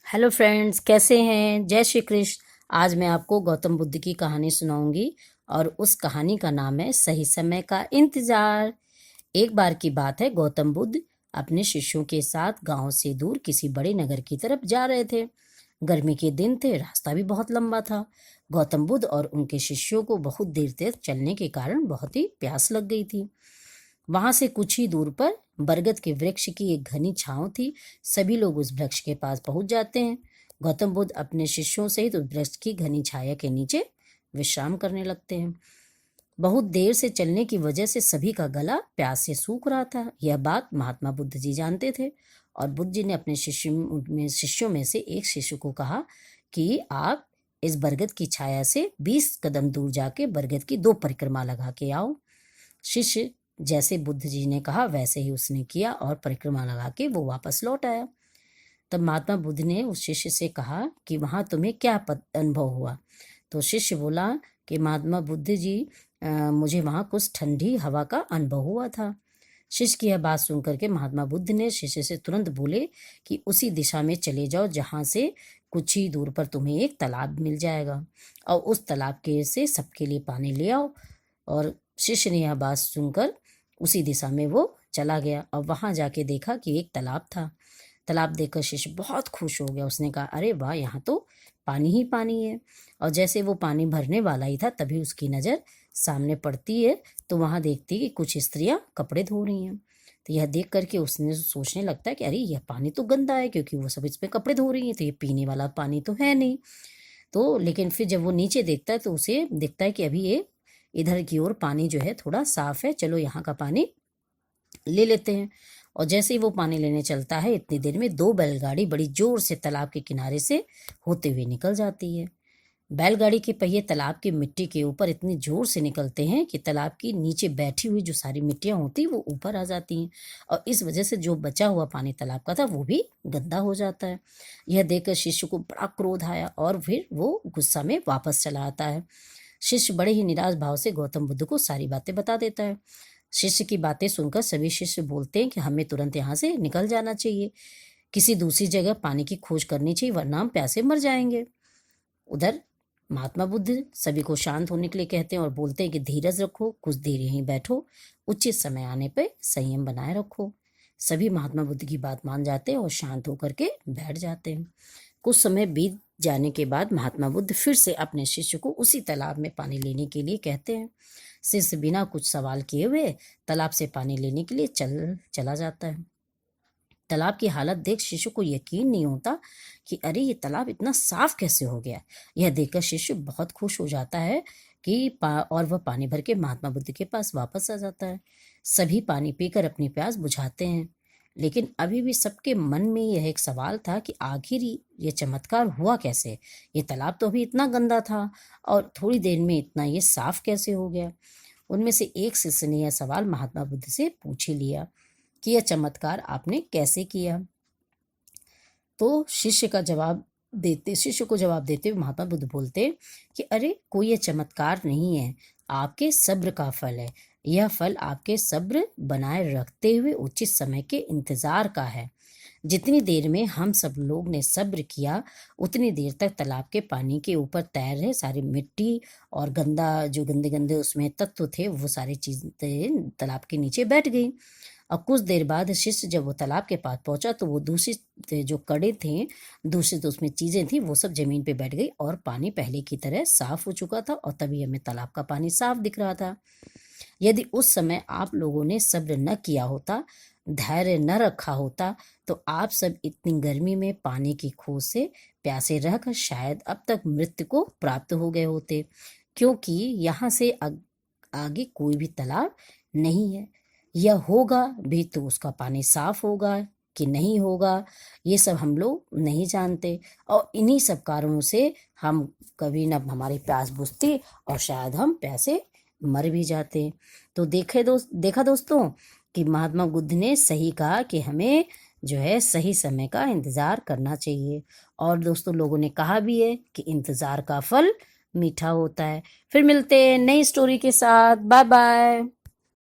Hello friends, कैसे हैं? जय श्री कृष्ण। आज मैं आपको गौतम बुद्ध की कहानी सुनाऊंगी और उस कहानी का नाम है सही समय का इंतजार। एक बार की बात है, गौतम बुद्ध अपने शिष्यों के साथ गांव से दूर किसी बड़े नगर की तरफ जा रहे थे। गर्मी के दिन थे, रास्ता भी बहुत लंबा था। गौतम बुद्ध और उनके शिष्यों को बहुत देर तक चलने के कारण बहुत ही प्यास लग गई थी। वहां से कुछ ही दूर पर बरगद के वृक्ष की एक घनी छांव थी। सभी लोग उस वृक्ष के पास पहुंच जाते हैं। गौतम बुद्ध अपने शिष्यों सहित उस वृक्ष की घनी छाया के नीचे विश्राम करने लगते हैं। बहुत देर से चलने की वजह से सभी का गला प्यास से सूख रहा था। यह बात महात्मा बुद्ध जी जानते थे और बुद्ध जी ने अपने शिष्यों में से एक शिष्य को कहा कि आप इस बरगद की छाया से 20 कदम दूर जाके बरगद की 2 परिक्रमा लगा के आओ। शिष्य जैसे बुद्ध जी ने कहा वैसे ही उसने किया और परिक्रमा लगा के वो वापस लौट आया। तब महात्मा बुद्ध ने उस शिष्य से कहा कि वहां तुम्हें क्या अनुभव हुआ? तो शिष्य बोला कि महात्मा बुद्ध जी, मुझे वहां कुछ ठंडी हवा का अनुभव हुआ था। शिष्य की यह बात सुन करके महात्मा बुद्ध ने शिष्य से तुरंत बोले कि उसी दिशा में चले जाओ जहां से कुछ ही दूर पर तुम्हें एक तालाब मिल जाएगा और उस तालाब के से सबके लिए पानी ले आओ। और शिष्य ने यह बात सुनकर उसी दिशा में वो चला गया और वहां जाके देखा कि एक तालाब था। तालाब देखकर शिष्य बहुत खुश हो गया। उसने कहा, अरे वाह, यहाँ तो पानी ही पानी है। और जैसे वो पानी भरने वाला ही था तभी उसकी नज़र सामने पड़ती है तो वहां देखती कि कुछ स्त्रियां कपड़े धो रही हैं। तो यह देख करके उसने सोचने लगता है कि अरे यह पानी तो गंदा है, क्योंकि वो सब इसमें कपड़े धो रही हैं, तो ये पीने वाला पानी तो है नहीं। तो लेकिन फिर जब वो नीचे देखता है तो उसे दिखता है कि अभी ये इधर की ओर पानी जो है थोड़ा साफ है, चलो यहाँ का पानी ले लेते हैं। और जैसे ही वो पानी लेने चलता है इतनी देर में 2 बैलगाड़ी बड़ी जोर से तालाब के किनारे से होते हुए निकल जाती है। बैलगाड़ी के पहिए तालाब की मिट्टी के ऊपर इतनी जोर से निकलते हैं कि तालाब की नीचे बैठी हुई जो सारी मिट्टियां होती वो ऊपर आ जाती हैं और इस वजह से जो बचा हुआ पानी तालाब का था वो भी गंदा हो जाता है। यह देखकर शिष्य को बड़ा क्रोध आया और फिर वो गुस्सा में वापस चला आता है। शिष्य बड़े ही निराश भाव से गौतम बुद्ध को सारी बातें बता देता है। शिष्य की बातें सुनकर सभी शिष्य बोलते हैं कि हमें तुरंत यहाँ से निकल जाना चाहिए, किसी दूसरी जगह पानी की खोज करनी चाहिए, वरना हम प्यासे मर जाएंगे। उधर महात्मा बुद्ध सभी को शांत होने के लिए कहते हैं और बोलते हैं कि धीरज रखो, कुछ देर यहीं बैठो, उचित समय आने पर संयम बनाए रखो। सभी महात्मा बुद्ध की बात मान जाते हैं और शांत होकर के बैठ जाते हैं। कुछ समय बीत जाने के बाद महात्मा बुद्ध फिर से अपने शिष्य को उसी तालाब में पानी लेने के लिए कहते हैं। शिष्य बिना कुछ सवाल किए हुए तालाब से पानी लेने के लिए चला जाता है। तालाब की हालत देख शिशु को यकीन नहीं होता कि अरे ये तालाब इतना साफ कैसे हो गया। यह देखकर शिशु बहुत खुश हो जाता है कि और वह पानी भर के महात्मा बुद्ध के पास वापस आ जाता है। सभी पानी पीकर अपनी प्यास बुझाते हैं, लेकिन अभी भी सबके मन में यह एक सवाल था कि आखिर ये चमत्कार हुआ कैसे। ये तालाब तो अभी इतना गंदा था और थोड़ी देर में इतना ये साफ कैसे हो गया। उनमें से एक शिष्य ने यह सवाल महात्मा बुद्ध से पूछ ही लिया कि यह चमत्कार आपने कैसे किया। तो शिष्य को जवाब देते हुए महात्मा बुद्ध बोलते कि अरे कोई ये चमत्कार नहीं है, आपके सब्र का फल है। यह फल आपके सब्र बनाए रखते हुए उचित समय के इंतजार का है। जितनी देर में हम सब लोग ने सब्र किया उतनी देर तक तालाब के पानी के ऊपर तैर रहे सारी मिट्टी और जो गंदे गंदे उसमें तत्व थे वो सारी चीजें तालाब के नीचे बैठ गई। और कुछ देर बाद शिष्य जब वो तालाब के पास पहुंचा तो वो दूसरी जो कड़े थे, दूसरी तो उसमें चीजें थी, वो सब जमीन पे बैठ गई और पानी पहले की तरह साफ हो चुका था और तभी हमें तालाब का पानी साफ दिख रहा था। यदि उस समय आप लोगों ने सब्र न किया होता, धैर्य न रखा होता, तो आप सब इतनी गर्मी में पानी की खोज से प्यासे रहकर शायद अब तक मृत्यु को प्राप्त हो गए होते, क्योंकि यहाँ से आगे कोई भी तालाब नहीं है। यह होगा भी तो उसका पानी साफ होगा कि नहीं होगा, ये सब हम लोग नहीं जानते और इन्हीं सब कारणों से हम कभी न हमारी प्यास बुझती और शायद हम प्यासे मर भी जाते। तो देखा दोस्तों कि महात्मा बुद्ध ने सही कहा कि हमें जो है सही समय का इंतजार करना चाहिए। और दोस्तों लोगों ने कहा भी है कि इंतजार का फल मीठा होता है। फिर मिलते हैं नई स्टोरी के साथ। Bye bye.